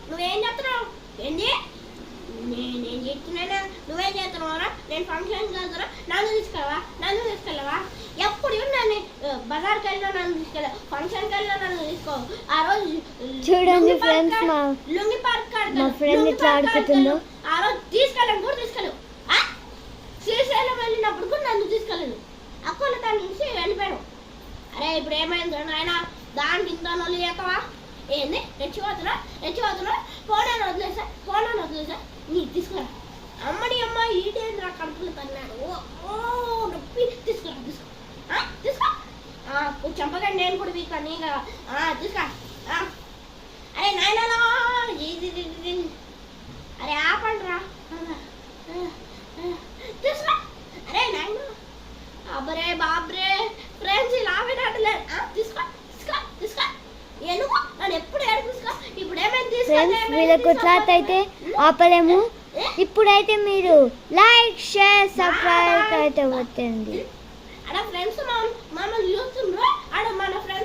నువ్వేం చేస్తున్నావు? ఏంటి నేనేం చెప్తున్నానా? నువ్వేం చేస్తున్నావురా? నేను ఫంక్షన్కి వెళ్తున్నా, నన్ను తీసుకెళ్ళవా? ఎప్పుడు నన్ను బజార్కి వెళ్ళినా నన్ను తీసుకెళ్ళావు, ఫంక్షన్కి వెళ్ళినా నన్ను తీసుకో. ఆ రోజు చూడండి ఫ్రెండ్స్, లుంగి పార్క్ మా ఫ్రెండ్ ఇట్లా ఆడుకుంటుందో. ఆ రోజు తీసుకెళ్ళాను కూడా తీసుకెళ్ళవు. శ్రీశైలం వెళ్ళినప్పుడు కూడా నన్ను తీసుకెళ్ళదు. అక్కలు దాని నుంచి వెళ్ళిపోయాను. అరే ఇప్పుడు ఏమైంది నాయన? దానికి ఇంత నొల్లి చేస్తావా? ఏంది రెచ్చిపోతున్నా? ఫోనాన్ని వదిలేసా నీ తీసుకురా. అమ్మని అమ్మ ఈటేంద్ర కడుపులు తన్నాడు. ఓ నొప్పి. తీసుకురా తీసుకో. చంపకండి, నేను కూడా మీకు నీగా తీసుకురా. అరే నాయనలా అరే ఆపండిరా. తీసుకురా. అరే నాయన అబ్బరే బాబ్రే ఫ్రెండ్స్ ఇలా ఆవిడలేదు. తీసుకో. ఎందుకు నన్ను ఎప్పుడు ఏడిపిస్తా? ఇప్పుడు ఏమైంది? వీళ్ళకు క్లాత్ అయితే ఆపలేము. ఇప్పుడైతే మీరు లైక్ షేర్ సబ్స్క్రైబ్ అయితే కొట్టండి. అక్కడ ఫ్రెండ్స్ మమ్మల్ని చూస్తుండ్రు. అక్కడ మన ఫ్రెండ్స్